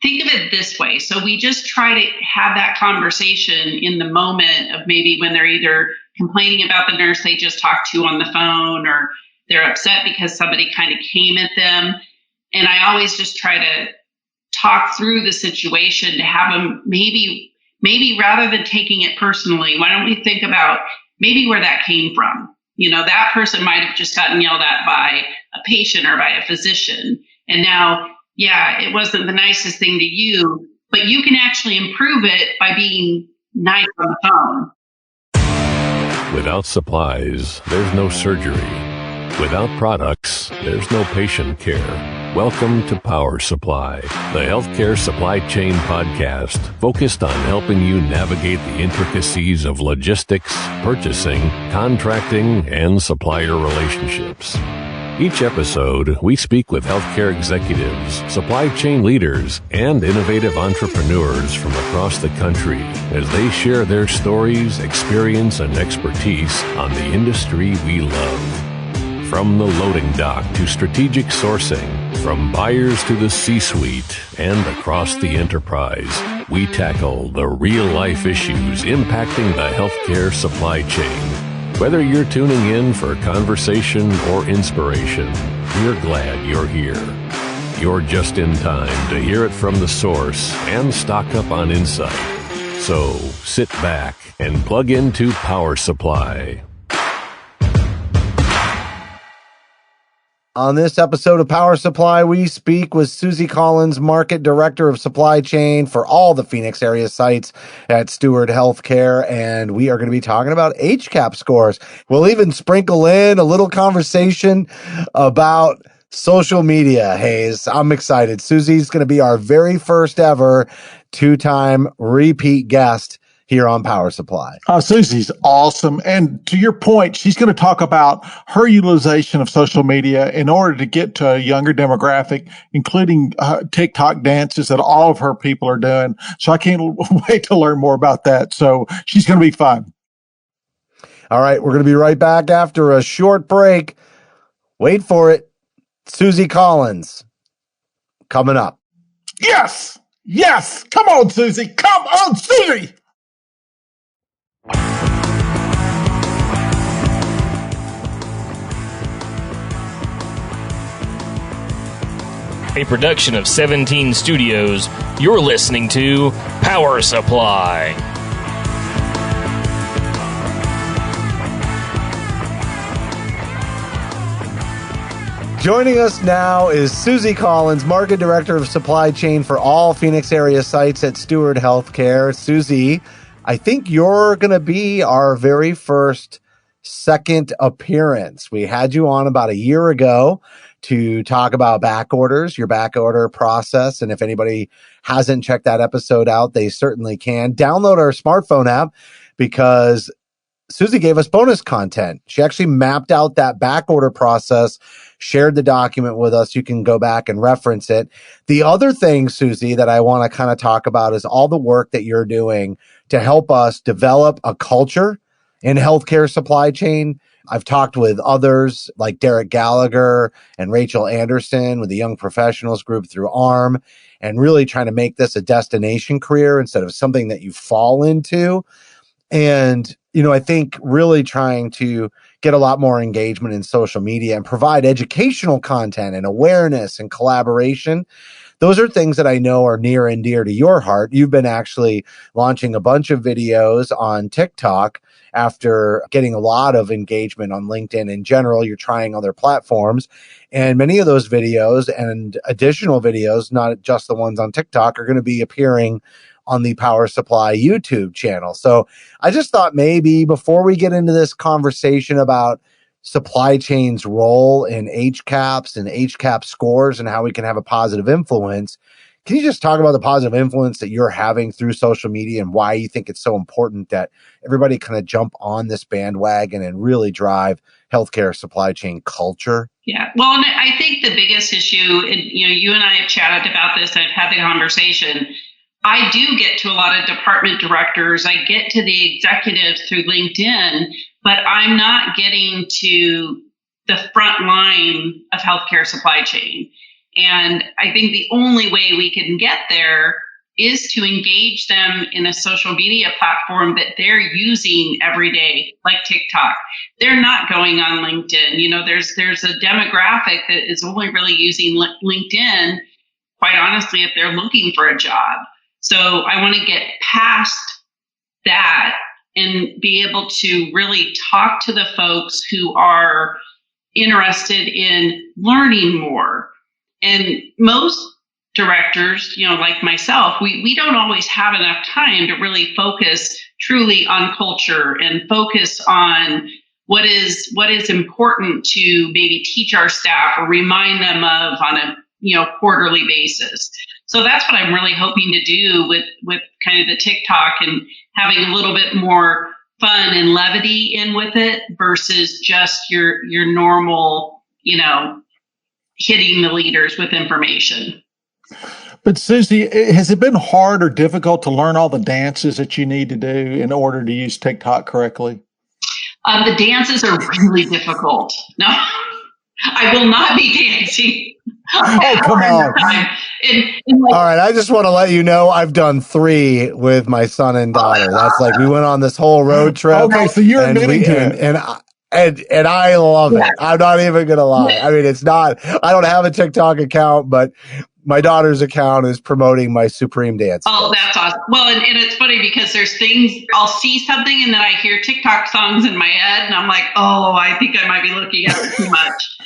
think of it this way. So we just try to have that conversation in the moment of maybe when they're either complaining about the nurse they just talked to on the phone, or they're upset because somebody kind of came at them. And I always just try to talk through the situation to have them maybe rather than taking it personally, why don't we think about maybe where that came from? That person might have just gotten yelled at by a patient or by a physician. And now, it wasn't the nicest thing to you, but you can actually improve it by being nice on the phone. Without supplies, there's no surgery. Without products, there's no patient care. Welcome to Power Supply, the healthcare supply chain podcast focused on helping you navigate the intricacies of logistics, purchasing, contracting, and supplier relationships. Each episode, we speak with healthcare executives, supply chain leaders, and innovative entrepreneurs from across the country as they share their stories, experience, and expertise on the industry we love. From the loading dock to strategic sourcing, from buyers to the C-suite, and across the enterprise, we tackle the real-life issues impacting the healthcare supply chain. Whether you're tuning in for conversation or inspiration, we're glad you're here. You're just in time to hear it from the source and stock up on insight. So sit back and plug into Power Supply. On this episode of Power Supply, we speak with Suzi Collins, Market Director of Supply Chain for all the Phoenix area sites at Steward Healthcare, and we are going to be talking about HCAHPS scores. We'll even sprinkle in a little conversation about social media. Hayes, I'm excited. Suzi's going to be our very first ever two-time repeat guest here on Power Supply. Suzi's awesome. And to your point, she's going to talk about her utilization of social media in order to get to a younger demographic, including TikTok dances that all of her people are doing. So I can't wait to learn more about that. So she's going to be fun. All right. We're going to be right back after a short break. Wait for it. Suzi Collins coming up. Yes. Yes. Come on, Suzi. Come on, Suzi. A production of 17 Studios, you're listening to Power Supply. Joining us now is Suzi Collins, Market Director of Supply Chain for all Phoenix area sites at Steward Healthcare. Suzi, I think you're going to be our very first second appearance. We had you on about a year ago to talk about back orders, your back order process. And if anybody hasn't checked that episode out, they certainly can. Download our smartphone app because Suzi gave us bonus content. She actually mapped out that back order process, shared the document with us. You can go back and reference it. The other thing, Suzi, that I want to kind of talk about is all the work that you're doing to help us develop a culture in healthcare supply chain. I've talked with others like Derek Gallagher and Rachel Anderson with the Young Professionals Group through ARM, and really trying to make this a destination career instead of something that you fall into. And, I think really trying to get a lot more engagement in social media and provide educational content and awareness and collaboration. Those are things that I know are near and dear to your heart. You've been actually launching a bunch of videos on TikTok after getting a lot of engagement on LinkedIn in general. You're trying other platforms, and many of those videos and additional videos, not just the ones on TikTok, are going to be appearing on the Power Supply YouTube channel. So I just thought maybe before we get into this conversation about supply chain's role in HCAHPS and HCAHPS scores and how we can have a positive influence, can you just talk about the positive influence that you're having through social media and why you think it's so important that everybody kind of jump on this bandwagon and really drive healthcare supply chain culture? Yeah, well, and I think the biggest issue, and you and I have chatted about this, I've had the conversation. I do get to a lot of department directors. I get to the executives through LinkedIn, but I'm not getting to the front line of healthcare supply chain. And I think the only way we can get there is to engage them in a social media platform that they're using every day, like TikTok. They're not going on LinkedIn. There's a demographic that is only really using LinkedIn, quite honestly, if they're looking for a job. So I want to get past that and be able to really talk to the folks who are interested in learning more. And most directors, like myself, we don't always have enough time to really focus truly on culture and focus on what is important to maybe teach our staff or remind them of on a quarterly basis. So that's what I'm really hoping to do with kind of the TikTok and having a little bit more fun and levity in with it versus just your normal, hitting the leaders with information. But Suzi, has it been hard or difficult to learn all the dances that you need to do in order to use TikTok correctly? The dances are really difficult. No, I will not be dancing. Oh, come on. All right. I just want to let you know I've done 3 with my son and daughter. That's like, we went on this whole road trip. Okay. So you're admitting to it. And I love it. I'm not even going to lie. I mean, I don't have a TikTok account, but my daughter's account is promoting my Supreme dance. Oh, that's awesome. Well, and it's funny because there's things, I'll see something and then I hear TikTok songs in my head and I'm like, oh, I think I might be looking at it too much.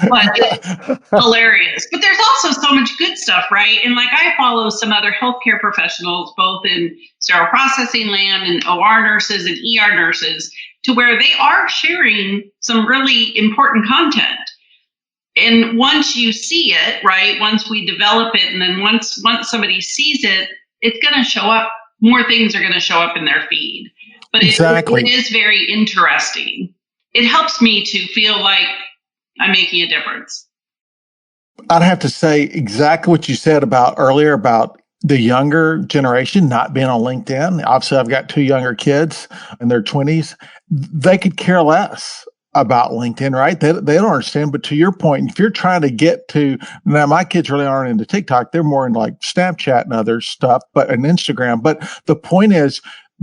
But it's hilarious. But there's also so much good stuff, right? And like I follow some other healthcare professionals, both in sterile processing land and OR nurses and ER nurses, to where they are sharing some really important content. And once you see it, right, once we develop it, and then once somebody sees it, it's going to show up, more things are going to show up in their feed. But exactly. It is very interesting. It helps me to feel like I'm making a difference. I'd have to say exactly what you said earlier about the younger generation not being on LinkedIn. Obviously, I've got 2 younger kids in their 20s. They could care less about LinkedIn, right? They don't understand. But to your point, if you're trying to get to, now my kids really aren't into TikTok. They're more in like Snapchat and other stuff, and Instagram. But the point is,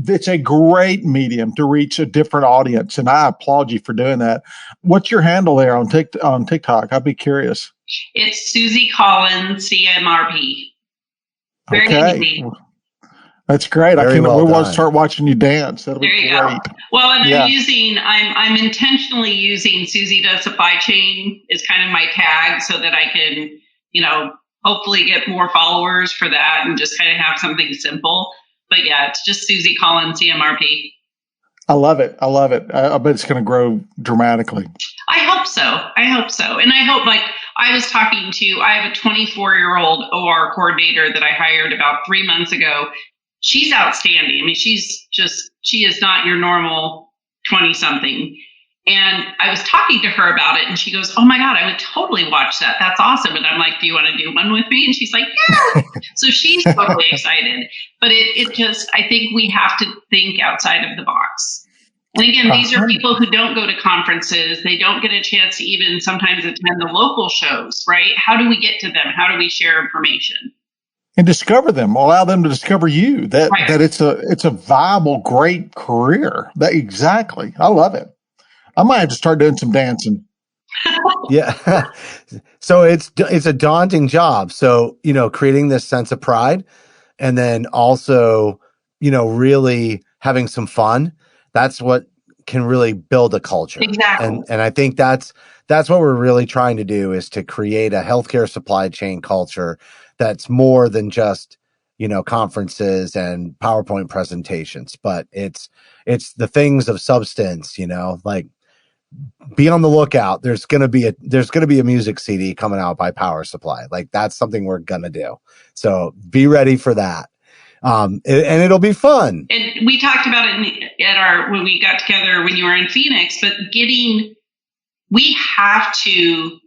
it's a great medium to reach a different audience. And I applaud you for doing that. What's your handle there on TikTok? I'd be curious. It's Suzi Collins, CMRP. Very easy. That's great. Very I can't well wait to done. start watching you dance. That'll be great. Go. Well, and I'm intentionally using Suzi Does Supply Chain is kind of my tag so that I can, hopefully get more followers for that and just kind of have something simple. But yeah, it's just Suzi Collins, CMRP. I love it. I bet it's going to grow dramatically. I hope so. And I hope, like, I have a 24-year-old OR coordinator that I hired about 3 months ago. She's outstanding. I mean, she is not your normal 20-something. And I was talking to her about it and she goes, oh my God, I would totally watch that. That's awesome. And I'm like, do you want to do one with me? And she's like, yeah. So she's totally excited. But it just, I think we have to think outside of the box. And again, these are people who don't go to conferences. They don't get a chance to even sometimes attend the local shows, right? How do we get to them? How do we share information? And discover them, allow them to discover you, that it's a viable, great career. Exactly. I love it. I might have to start doing some dancing. Yeah. So it's a daunting job. So, creating this sense of pride and then also, really having some fun. That's what can really build a culture. Exactly. And I think that's what we're really trying to do, is to create a healthcare supply chain culture that's more than just, conferences and PowerPoint presentations, but it's the things of substance, like, be on the lookout. There's going to be a music CD coming out by Power Supply. Like, that's something we're going to do. So be ready for that. And it'll be fun. And we talked about it when we got together when you were in Phoenix, but we have to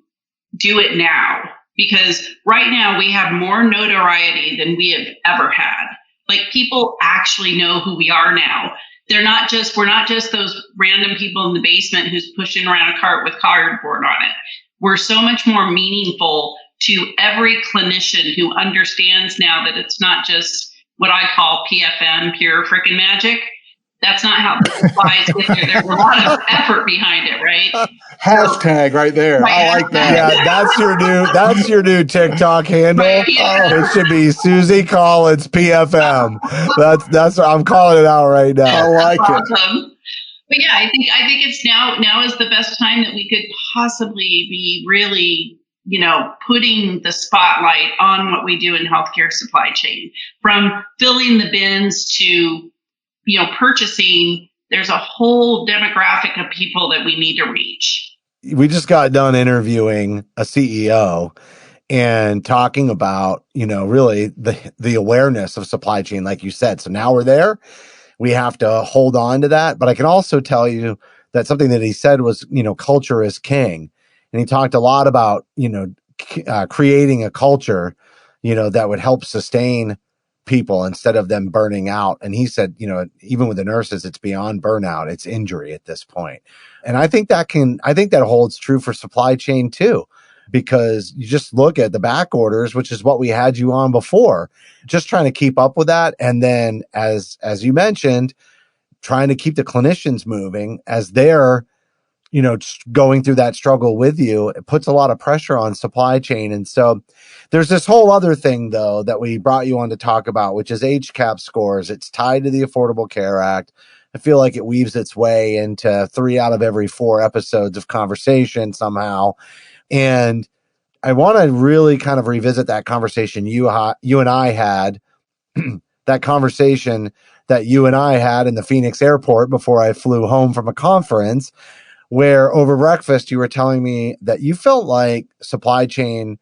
do it now, because right now we have more notoriety than we have ever had. Like, people actually know who we are now. We're not just those random people in the basement who's pushing around a cart with cardboard on it. We're so much more meaningful to every clinician who understands now that it's not just what I call PFM, pure frickin' magic. That's not how the supplies get there. There's a lot of effort behind it, right? Hashtag right there. I like that. Yeah, that's your new TikTok handle. Right, yeah. It should be Suzi Collins PFM. That's I'm calling it out right now. I like it. Awesome. But yeah, I think it's now is the best time that we could possibly be really, putting the spotlight on what we do in healthcare supply chain, from filling the bins to, purchasing. There's a whole demographic of people that we need to reach. We just got done interviewing a CEO and talking about, really the awareness of supply chain, like you said. So now we're there. We have to hold on to that. But I can also tell you that something that he said was, culture is king. And he talked a lot about, creating a culture, that would help sustain people instead of them burning out. And he said, even with the nurses, it's beyond burnout, it's injury at this point. And I think that holds true for supply chain too, because you just look at the back orders, which is what we had you on before, just trying to keep up with that. And then as you mentioned, trying to keep the clinicians moving as they're, going through that struggle with you. It puts a lot of pressure on supply chain. And so there's this whole other thing though, that we brought you on to talk about, which is HCAHPS scores. It's tied to the Affordable Care Act. I feel like it weaves its way into 3 out of every 4 episodes of conversation somehow. And I want to really kind of revisit that conversation you and I had, that conversation that you and I had in the Phoenix airport before I flew home from a conference, where over breakfast you were telling me that you felt like supply chain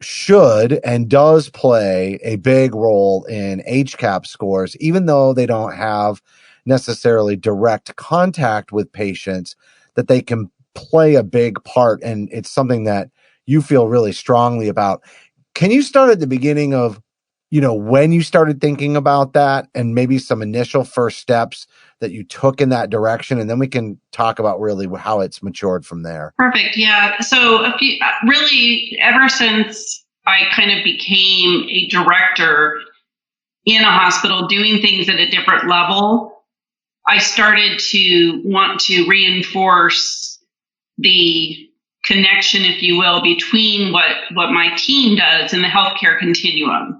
should and does play a big role in HCAHPS scores, even though they don't have necessarily direct contact with patients, that they can play a big part. And it's something that you feel really strongly about. Can you start at the beginning of, when you started thinking about that and maybe some initial first steps that you took in that direction? And then we can talk about really how it's matured from there. Perfect. Yeah. So really ever since I kind of became a director in a hospital doing things at a different level, I started to want to reinforce the connection, if you will, between what my team does in the healthcare continuum.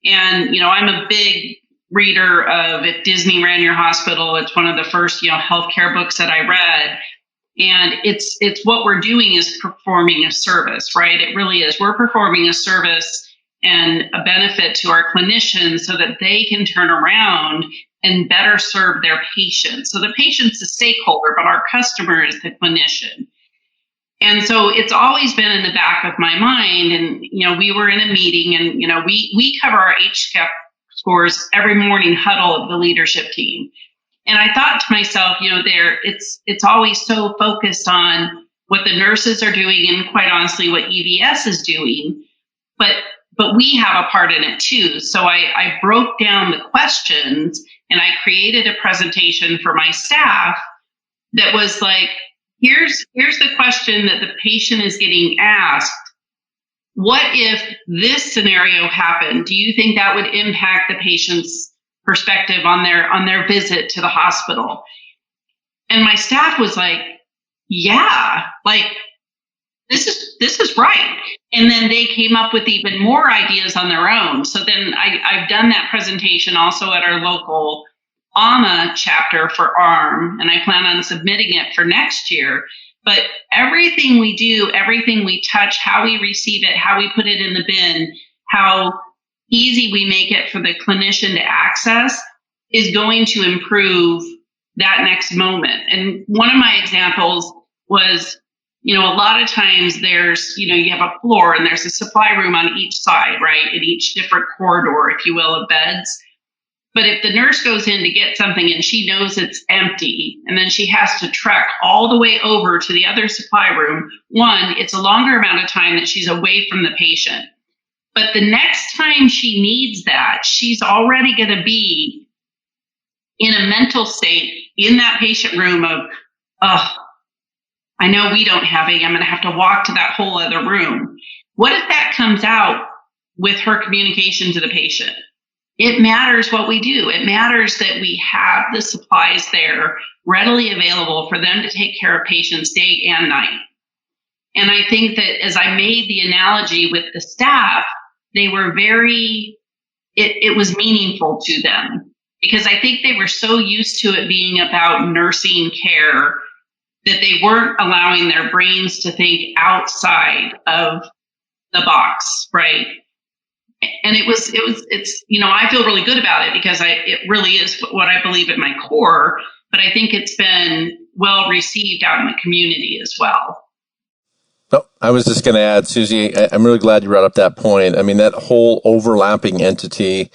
And, I'm a big reader of If Disney Ran Your Hospital. It's one of the first, healthcare books that I read. And it's what we're doing is performing a service, right? It really is. We're performing a service and a benefit to our clinicians so that they can turn around and better serve their patients. So the patient's the stakeholder, but our customer is the clinician. And so it's always been in the back of my mind. And, we were in a meeting and, we cover our HCAHPS scores every morning huddle of the leadership team. And I thought to myself, it's always so focused on what the nurses are doing and quite honestly, what EVS is doing. But we have a part in it too. So I broke down the questions and I created a presentation for my staff that was like, here's the question that the patient is getting asked. What if this scenario happened? Do you think that would impact the patient's perspective on their visit to the hospital? And my staff was like, yeah, like this is right. And then they came up with even more ideas on their own. So then I've done that presentation also at our local AMA chapter for ARM, and I plan on submitting it for next year. But everything we do, everything we touch, how we receive it, how we put it in the bin, how easy we make it for the clinician to access is going to improve that next moment. And one of my examples was, a lot of times there's, you have a floor and there's a supply room on each side, right? In each different corridor, if you will, of beds. But if the nurse goes in to get something and she knows it's empty, and then she has to trek all the way over to the other supply room, one, it's a longer amount of time that she's away from the patient. But the next time she needs that, she's already going to be in a mental state in that patient room of, I know we don't have it. I'm going to have to walk to that whole other room. What if that comes out with her communication to the patient? It matters what we do. It matters that we have the supplies there readily available for them to take care of patients day and night. And I think that as I made the analogy with the staff, they were it was meaningful to them, because I think they were so used to it being about nursing care that they weren't allowing their brains to think outside of the box, right? And I feel really good about it, because it really is what I believe at my core, but I think it's been well received out in the community as well. No, I was just going to add, Suzi, I'm really glad you brought up that point. I mean, that whole overlapping entity,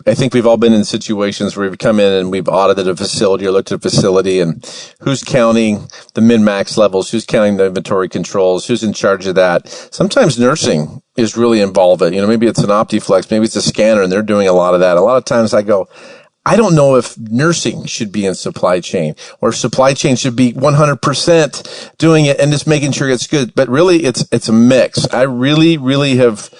I think we've all been in situations where we've come in and we've audited a facility or looked at a facility, and who's counting the min-max levels, who's counting the inventory controls, who's in charge of that. Sometimes nursing is really involved. Maybe it's an OptiFlex, maybe it's a scanner, and they're doing a lot of that. A lot of times I go, I don't know if nursing should be in supply chain, or if supply chain should be 100% doing it and just making sure it's good. But really, it's a mix. I really, really have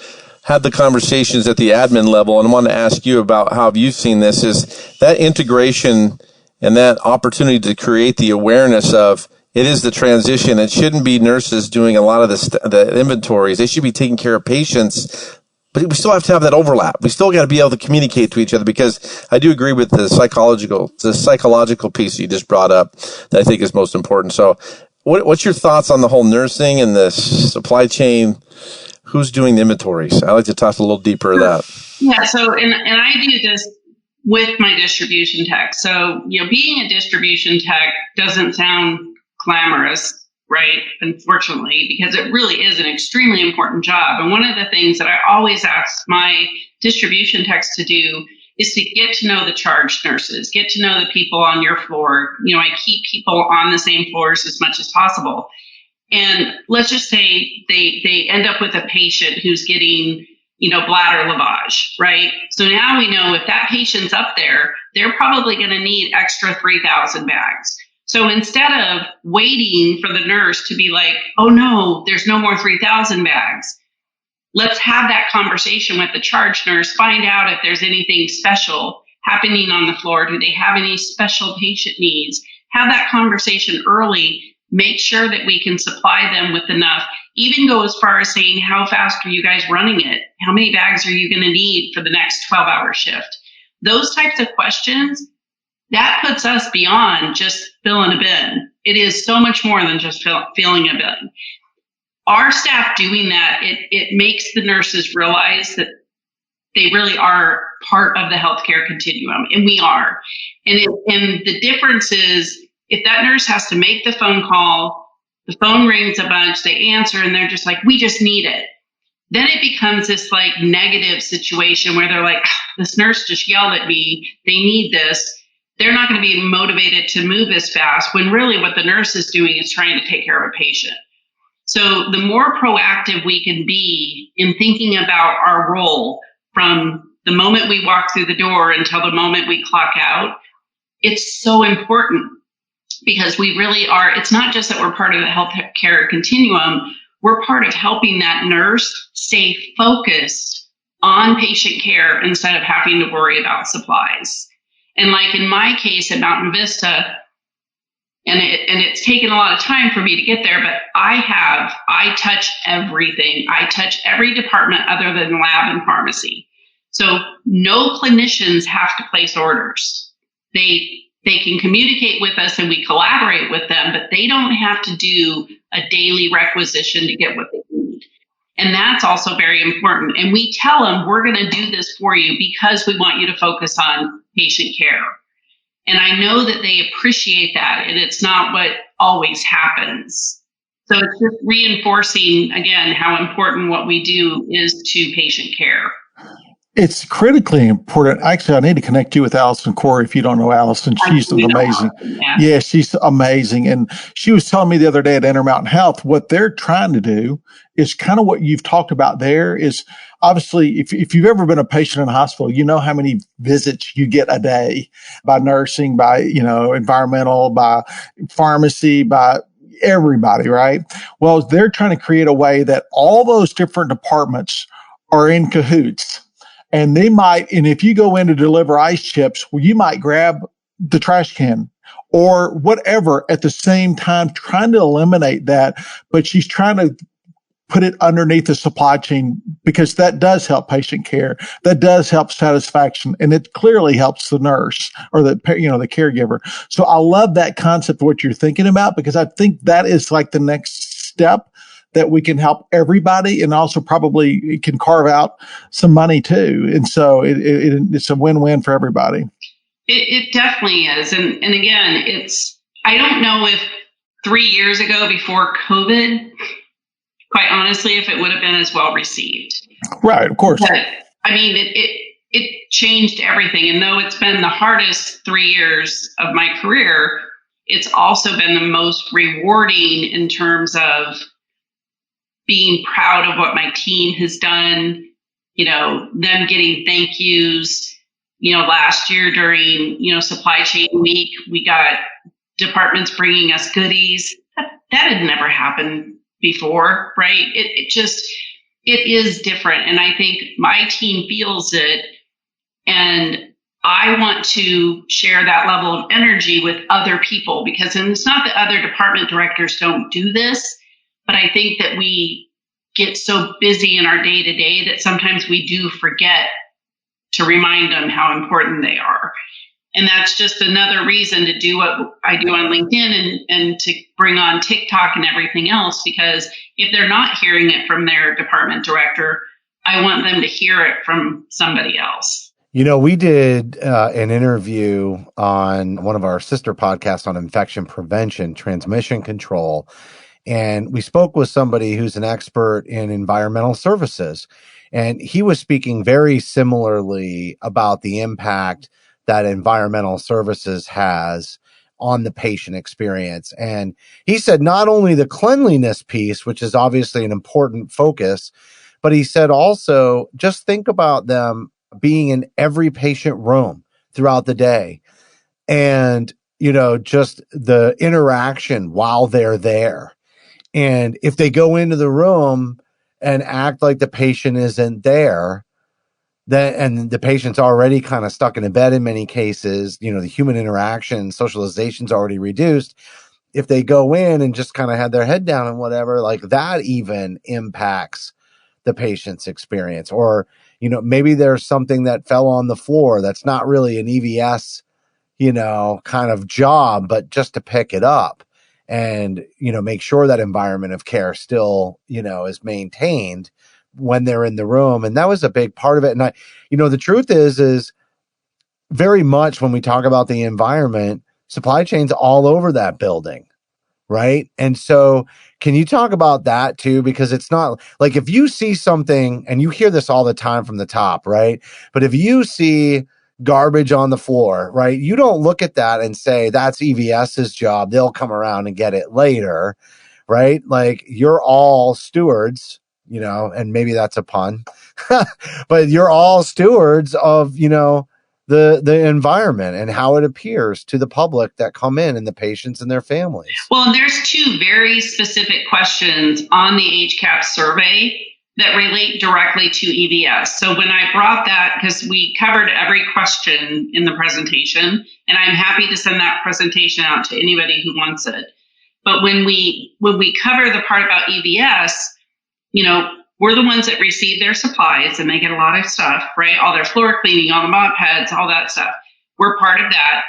had the conversations at the admin level, and I want to ask you about how have you seen this, is that integration and that opportunity to create the awareness of it is the transition. It shouldn't be nurses doing a lot of the inventories. They should be taking care of patients. But we still have to have that overlap. We still got to be able to communicate to each other, because I do agree with the psychological piece you just brought up that I think is most important. So what's your thoughts on the whole nursing and the supply chain? Who's doing the inventories? I'd like to talk a little deeper of that. Yeah. So, and I do this with my distribution tech. So, being a distribution tech doesn't sound glamorous, right? Unfortunately, because it really is an extremely important job. And one of the things that I always ask my distribution techs to do is to get to know the charge nurses, get to know the people on your floor. I keep people on the same floors as much as possible. And let's just say they end up with a patient who's getting, bladder lavage, right? So now we know if that patient's up there, they're probably going to need extra 3,000 bags. So instead of waiting for the nurse to be like, oh no, there's no more 3,000 bags, let's have that conversation with the charge nurse, find out if there's anything special happening on the floor. Do they have any special patient needs? Have that conversation early, make sure that we can supply them with enough, even go as far as saying, how fast are you guys running it? How many bags are you going to need for the next 12-hour shift? Those types of questions, that puts us beyond just filling a bin. It is so much more than just filling a bin. Our staff doing that, it makes the nurses realize that they really are part of the healthcare continuum, and we are. And the difference is, if that nurse has to make the phone call, the phone rings a bunch, they answer, and they're just like, we just need it. Then it becomes this negative situation where they're like, this nurse just yelled at me, they need this. They're not going to be motivated to move as fast, when really what the nurse is doing is trying to take care of a patient. So the more proactive we can be in thinking about our role from the moment we walk through the door until the moment we clock out, it's so important, because we really are. It's not just that we're part of the healthcare continuum, we're part of helping that nurse stay focused on patient care instead of having to worry about supplies. And in my case at Mountain Vista, and it's taken a lot of time for me to get there, but I touch everything. I touch every department other than lab and pharmacy. So no clinicians have to place orders. They can communicate with us and we collaborate with them, but they don't have to do a daily requisition to get what they need. And that's also very important. And we tell them, we're going to do this for you because we want you to focus on patient care. And I know that they appreciate that, and it's not what always happens. So it's just reinforcing, again, how important what we do is to patient care. It's critically important. Actually, I need to connect you with Allison Corey if you don't know Allison. She's amazing. Yeah, she's amazing. And she was telling me the other day at Intermountain Health, what they're trying to do is kind of what you've talked about there is, obviously, if you've ever been a patient in a hospital, you know how many visits you get a day by nursing, by, environmental, by pharmacy, by everybody, right? Well, they're trying to create a way that all those different departments are in cahoots. And and if you go in to deliver ice chips, well, you might grab the trash can or whatever at the same time, trying to eliminate that. But she's trying to put it underneath the supply chain because that does help patient care. That does help satisfaction. And it clearly helps the nurse or the caregiver. So I love that concept of what you're thinking about, because I think that is like the next step that we can help everybody, and also probably it can carve out some money too. And so it's a win-win for everybody. It definitely is. And again, I don't know if 3 years ago before COVID, quite honestly, if it would have been as well received. Right, of course. But, I mean, it changed everything. And though it's been the hardest 3 years of my career, it's also been the most rewarding in terms of being proud of what my team has done, them getting thank yous. Last year during, supply chain week, we got departments bringing us goodies. That had never happened before, right? It is different. And I think my team feels it. And I want to share that level of energy with other people, because, and it's not that other department directors don't do this, but I think that we get so busy in our day to day that sometimes we do forget to remind them how important they are. And that's just another reason to do what I do on LinkedIn and to bring on TikTok and everything else, because if they're not hearing it from their department director, I want them to hear it from somebody else. We did an interview on one of our sister podcasts on infection prevention, transmission control. And we spoke with somebody who's an expert in environmental services. And he was speaking very similarly about the impact that environmental services has on the patient experience. And he said not only the cleanliness piece, which is obviously an important focus, but he said also just think about them being in every patient room throughout the day. And, just the interaction while they're there. And if they go into the room and act like the patient isn't there, and the patient's already kind of stuck in a bed in many cases, the human interaction, socialization's already reduced. If they go in and just kind of have their head down and whatever, like that even impacts the patient's experience. Or, maybe there's something that fell on the floor that's not really an EVS, kind of job, but just to pick it up and, make sure that environment of care still, is maintained when they're in the room. And that was a big part of it. And the truth is very much when we talk about the environment, supply chain's all over that building. Right. And so can you talk about that too? Because it's not like if you see something, and you hear this all the time from the top, right? But if you see garbage on the floor, right, you don't look at that and say, that's EVS's job. They'll come around and get it later. Right. Like you're all stewards, and maybe that's a pun, but you're all stewards of, the environment and how it appears to the public that come in and the patients and their families. Well, and there's two very specific questions on the HCAHPS survey that relate directly to EVS. So when I brought that, because we covered every question in the presentation, and I'm happy to send that presentation out to anybody who wants it. But when we cover the part about EVS, we're the ones that receive their supplies, and they get a lot of stuff, right? All their floor cleaning, all the mop pads, all that stuff. We're part of that.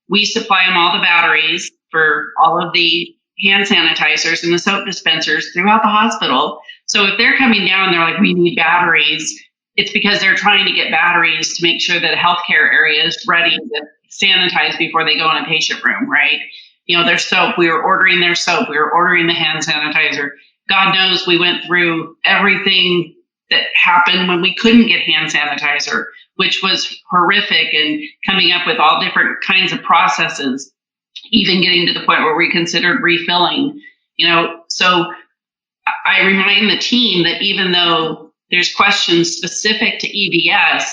We supply them all the batteries for all of the hand sanitizers and the soap dispensers throughout the hospital. So if they're coming down and they're like, we need batteries, it's because they're trying to get batteries to make sure that a healthcare area is ready to sanitize before they go in a patient room, right? Their soap, we were ordering their soap, we were ordering the hand sanitizer. God knows we went through everything that happened when we couldn't get hand sanitizer, which was horrific, and coming up with all different kinds of processes, even getting to the point where we considered refilling, So I remind the team that even though there's questions specific to EVS,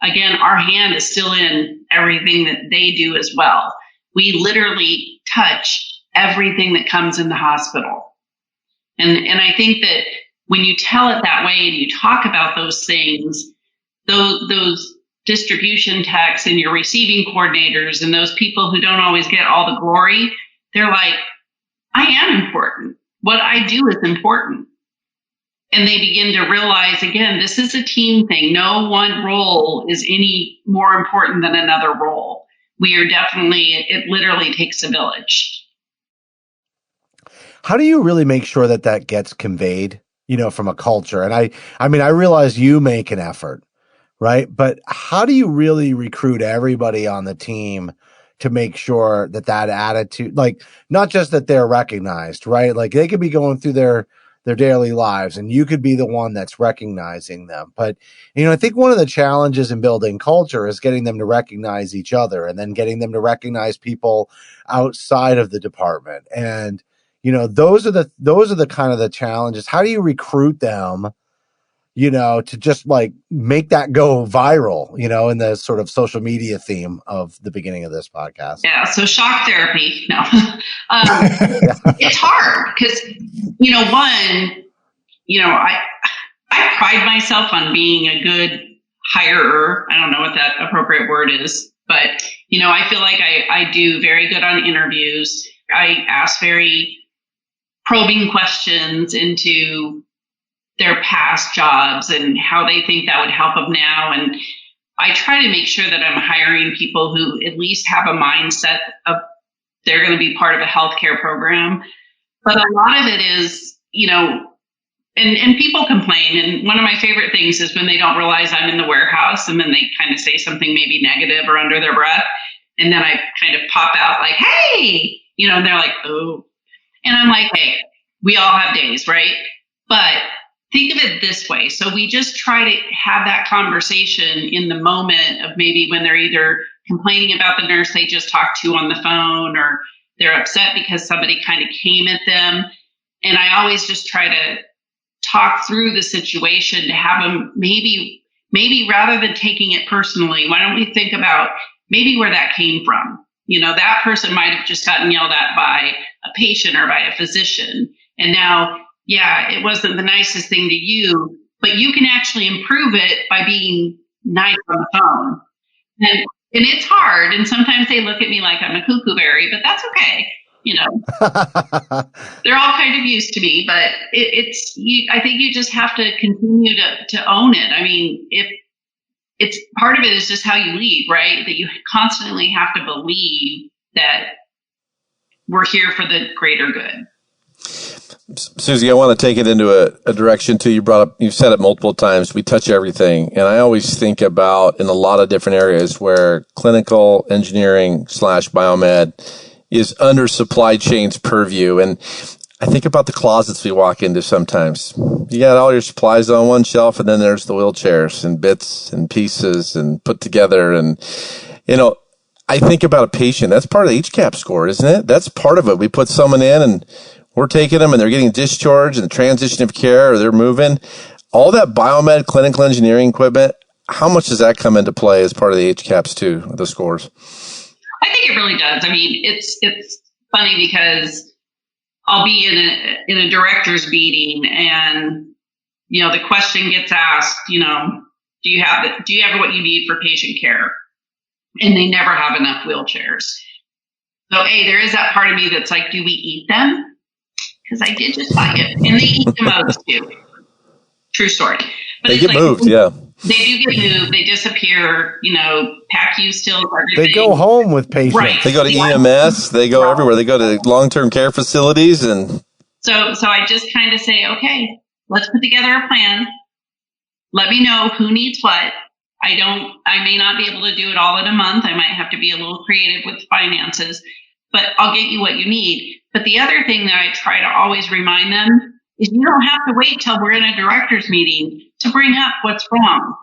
again, our hand is still in everything that they do as well. We literally touch everything that comes in the hospital. And I think that when you tell it that way and you talk about those things, those distribution techs and your receiving coordinators and those people who don't always get all the glory, they're like, I am important. What I do is important. And they begin to realize, again, this is a team thing. No one role is any more important than another role. We are definitely, it literally takes a village. How do you really make sure that that gets conveyed, from a culture? And I mean, I realize you make an effort, right? But how do you really recruit everybody on the team to make sure that attitude, like, not just that they're recognized, right? Like, they could be going through their daily lives and you could be the one that's recognizing them. But, I think one of the challenges in building culture is getting them to recognize each other and then getting them to recognize people outside of the department. And, those are the kind of the challenges. How do you recruit them, to just like make that go viral, in the sort of social media theme of the beginning of this podcast? Yeah. So shock therapy. No, it's hard because, I pride myself on being a good hirer. I don't know what that appropriate word is, but, I feel like I do very good on interviews. I ask very probing questions into their past jobs and how they think that would help them now. And I try to make sure that I'm hiring people who at least have a mindset of they're going to be part of a healthcare program. But a lot of it is, and people complain. And one of my favorite things is when they don't realize I'm in the warehouse and then they kind of say something maybe negative or under their breath. And then I kind of pop out like, hey, and they're like, oh. And I'm like, hey, we all have days, right? But think of it this way. So we just try to have that conversation in the moment of maybe when they're either complaining about the nurse they just talked to on the phone or they're upset because somebody kind of came at them. And I always just try to talk through the situation to have them maybe rather than taking it personally, why don't we think about maybe where that came from? That person might have just gotten yelled at by a patient or by a physician. And now, yeah, it wasn't the nicest thing to you, but you can actually improve it by being nice on the phone. And it's hard. And sometimes they look at me like I'm a cuckoo berry, but that's okay. They're all kind of used to me, but I think you just have to continue to own it. I mean, it's part of it is just how you lead, right? That you constantly have to believe that we're here for the greater good. Suzi, I want to take it into a direction too. You've said it multiple times. We touch everything. And I always think about in a lot of different areas where clinical engineering / biomed is under supply chain's purview. And I think about the closets we walk into sometimes. You got all your supplies on one shelf and then there's the wheelchairs and bits and pieces and put together. And, I think about a patient. That's part of the HCAHPS score, isn't it? That's part of it. We put someone in and we're taking them and they're getting discharged and the transition of care or they're moving. All that biomed clinical engineering equipment, how much does that come into play as part of the HCAHPS too, the scores? I think it really does. I mean, it's funny because I'll be in a director's meeting and, the question gets asked, do you have what you need for patient care? And they never have enough wheelchairs. So, there is that part of me that's like, do we eat them? Because I did just buy it. And they eat the most too. True story. But they get moved, yeah. They do get moved. They disappear, PACU still. Everything. They go home with patients. Right. They go to EMS. They go everywhere. They go to long-term care facilities. And so I just kind of say, okay, let's put together a plan. Let me know who needs what. I may not be able to do it all in a month. I might have to be a little creative with finances, but I'll get you what you need. But the other thing that I try to always remind them is you don't have to wait till we're in a director's meeting to bring up what's wrong.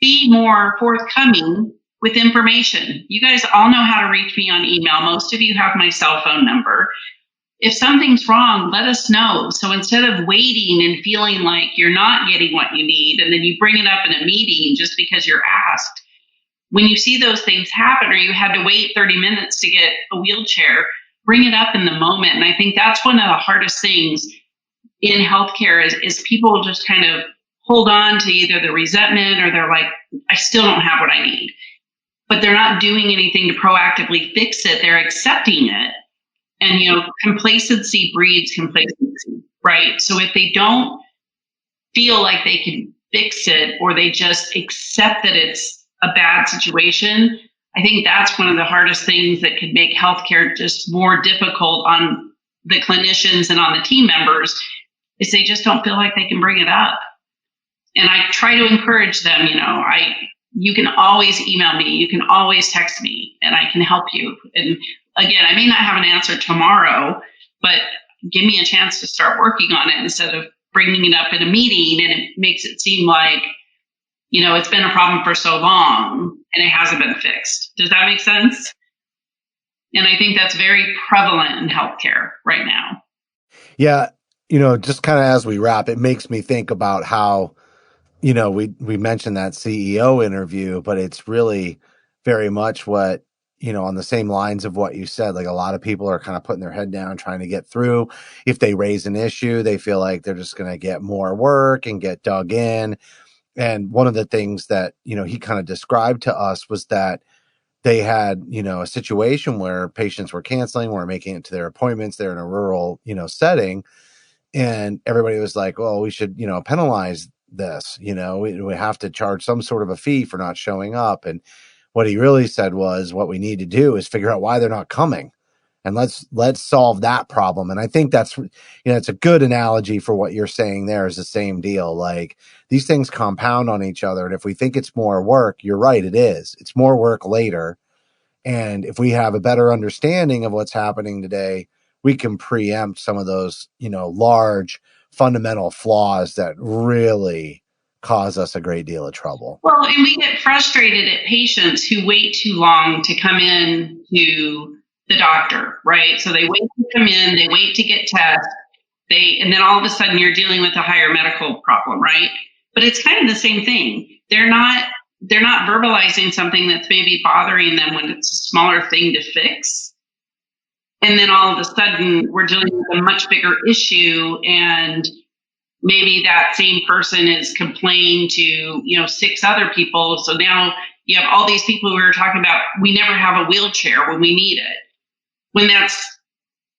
Be more forthcoming with information. You guys all know how to reach me on email. Most of you have my cell phone number. If something's wrong, let us know. So instead of waiting and feeling like you're not getting what you need, and then you bring it up in a meeting just because you're asked, when you see those things happen or you had to wait 30 minutes to get a wheelchair, bring it up in the moment. And I think that's one of the hardest things in healthcare is people just kind of hold on to either the resentment or they're like, I still don't have what I need. But they're not doing anything to proactively fix it. They're accepting it. And, complacency breeds complacency, right? So if they don't feel like they can fix it or they just accept that it's a bad situation, I think that's one of the hardest things that could make healthcare just more difficult on the clinicians and on the team members is they just don't feel like they can bring it up. And I try to encourage them, you can always email me, you can always text me, and I can help you. And again, I may not have an answer tomorrow, but give me a chance to start working on it instead of bringing it up in a meeting, and it makes it seem like, it's been a problem for so long and it hasn't been fixed. Does that make sense? And I think that's very prevalent in healthcare right now. Yeah. Just kind of as we wrap, it makes me think about how, we mentioned that CEO interview, but it's really very much what, on the same lines of what you said, like a lot of people are kind of putting their head down, trying to get through. If they raise an issue, they feel like they're just going to get more work and get dug in. And one of the things that, he kind of described to us was that they had, a situation where patients were canceling, weren't making it to their appointments. They're in a rural, setting. And everybody was like, well, we should, penalize this, we have to charge some sort of a fee for not showing up. And what he really said was what we need to do is figure out why they're not coming. And let's solve that problem. And I think that's, it's a good analogy for what you're saying there is the same deal. Like these things compound on each other. And if we think it's more work, you're right. It is. It's more work later. And if we have a better understanding of what's happening today, we can preempt some of those, large fundamental flaws that really cause us a great deal of trouble. Well, and we get frustrated at patients who wait too long to come in to the doctor, right? So they wait to come in, they wait to get tests, and then all of a sudden you're dealing with a higher medical problem, right? But it's kind of the same thing. They're not verbalizing something that's maybe bothering them when it's a smaller thing to fix. And then all of a sudden we're dealing with a much bigger issue, and maybe that same person is complaining to, 6 other people. So now you have all these people who are talking about, we never have a wheelchair when we need it. When that's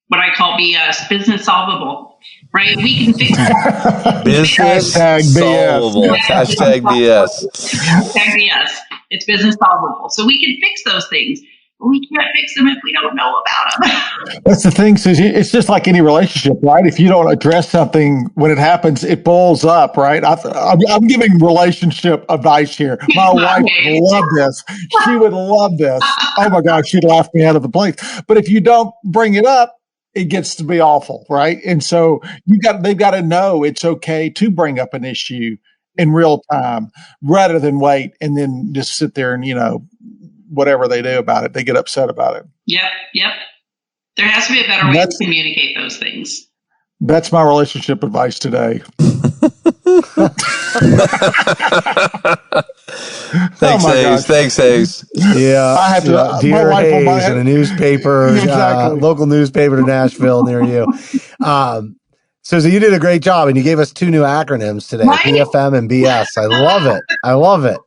what I call BS, business solvable, right? We can fix it. Business solvable. Hashtag BS. Hashtag BS. It's business solvable. So we can fix those things. We can't fix them if we don't know about them. That's the thing, Suzi. It's just like any relationship, right? If you don't address something when it happens, it boils up, right? I'm giving relationship advice here. My wife would love this. She would love this. Oh my gosh, she'd laugh me out of the place. But if you don't bring it up, it gets to be awful, right? And so they've got to know it's okay to bring up an issue in real time rather than wait and then just sit there and, whatever they do about it, they get upset about it. Yep. There has to be a better way to communicate those things. That's my relationship advice today. Thanks, Hayes. Yeah, I have to. Dear Hayes in a newspaper, exactly. Local newspaper to Nashville near you. Suzi, you did a great job, and you gave us 2 new acronyms today: right? PFM and BS. I love it.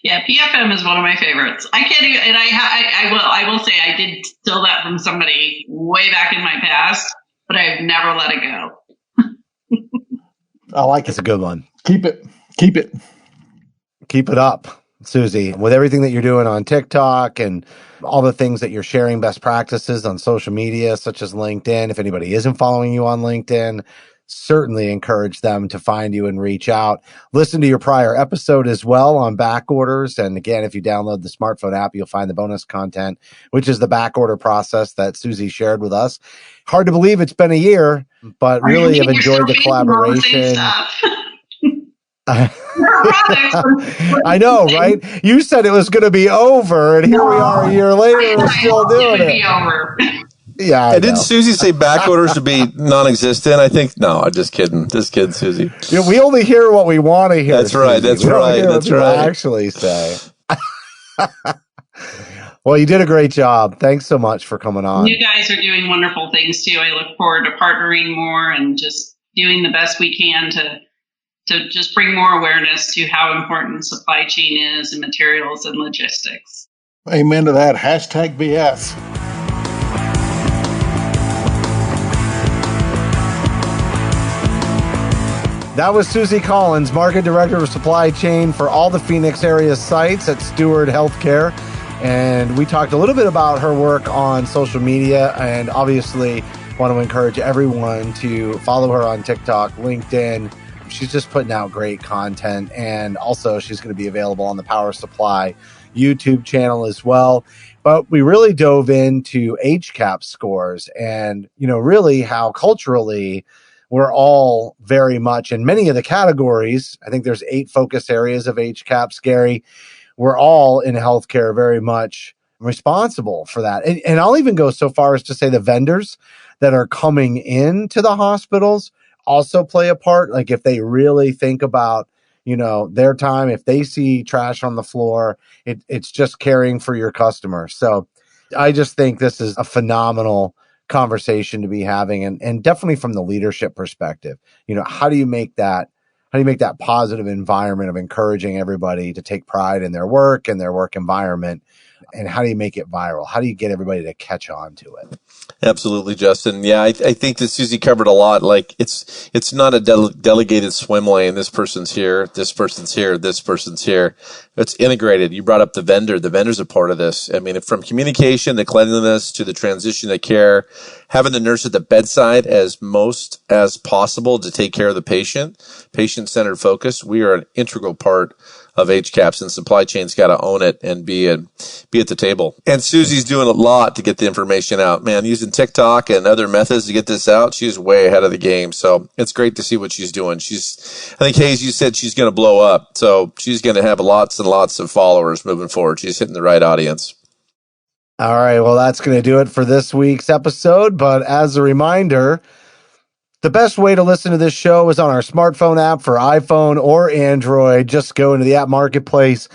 Yeah, PFM is one of my favorites. I can't even, and I will say I did steal that from somebody way back in my past, but I've never let it go. I like it. It's a good one. Keep it up, Suzi. With everything that you're doing on TikTok and all the things that you're sharing, best practices on social media, such as LinkedIn. If anybody isn't following you on LinkedIn, certainly encourage them to find you and reach out. Listen to your prior episode as well on back orders. And again, if you download the smartphone app, you'll find the bonus content, which is the back order process that Suzi shared with us. Hard to believe it's been a year, but really have enjoyed the collaboration. I know, right? You said it was going to be over, and here we are a year later, we're still doing it. Yeah, didn't Suzi say back orders to be non-existent? I think I'm just kidding, Suzi. We only hear what we want to hear. That's right. That's right. Actually, say. Well, you did a great job. Thanks so much for coming on. You guys are doing wonderful things too. I look forward to partnering more and just doing the best we can to just bring more awareness to how important supply chain is and materials and logistics. Amen to that. Hashtag BS. That was Suzi Collins, Market Director of Supply Chain for all the Phoenix area sites at Steward Healthcare. And we talked a little bit about her work on social media, and obviously want to encourage everyone to follow her on TikTok, LinkedIn. She's just putting out great content. And also she's going to be available on the Power Supply YouTube channel as well. But we really dove into HCAHPS scores and, really how culturally we're all very much in many of the categories. I think there's 8 focus areas of HCAHPS, Gary. We're all in healthcare very much responsible for that. And I'll even go so far as to say the vendors that are coming into the hospitals also play a part. Like if they really think about, their time, if they see trash on the floor, it's just caring for your customer. So I just think this is a phenomenal conversation to be having, and definitely from the leadership perspective. How do you make that positive environment of encouraging everybody to take pride in their work and their work environment? And how do you make it viral? How do you get everybody to catch on to it? Absolutely, Justin. Yeah, I think that Suzi covered a lot. Like it's not a delegated swim lane. This person's here. This person's here. This person's here. It's integrated. You brought up the vendor. The vendor's a part of this. I mean, from communication to cleanliness to the transition to care, having the nurse at the bedside as most as possible to take care of the patient-centered focus. We are an integral part of HCAHPS, and supply chain's got to own it and be at the table. And Suzi's doing a lot to get the information out, man, using TikTok and other methods to get this out. She's way ahead of the game. So it's great to see what she's doing. I think Hayes, you said she's going to blow up. So she's going to have lots and lots of followers moving forward. She's hitting the right audience. All right. Well, that's going to do it for this week's episode. But as a reminder, the best way to listen to this show is on our smartphone app for iPhone or Android. Just go into the app marketplace,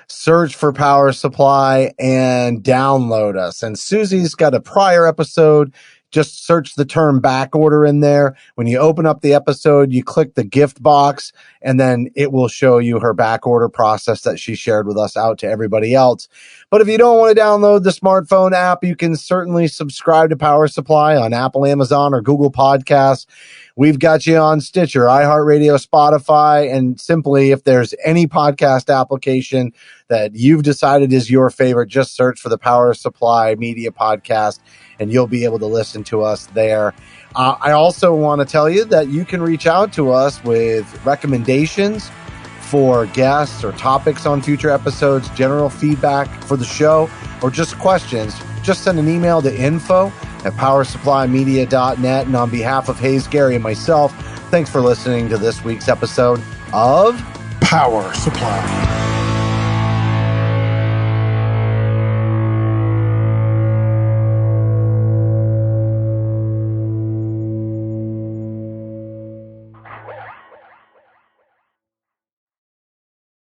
search for Power Supply, and download us. And Suzi's got a prior episode. Just search the term back order in there. When you open up the episode, you click the gift box, and then it will show you her back order process that she shared with us out to everybody else. But if you don't want to download the smartphone app, you can certainly subscribe to Power Supply on Apple, Amazon, or Google Podcasts. We've got you on Stitcher, iHeartRadio, Spotify, and simply if there's any podcast application that you've decided is your favorite, just search for the Power Supply Media Podcast, and you'll be able to listen to us there. I also want to tell you that you can reach out to us with recommendations for guests or topics on future episodes, general feedback for the show, or just questions. Just send an email to info@powersupplymedia.net. And on behalf of Hayes, Gary, and myself, thanks for listening to this week's episode of Power Supply.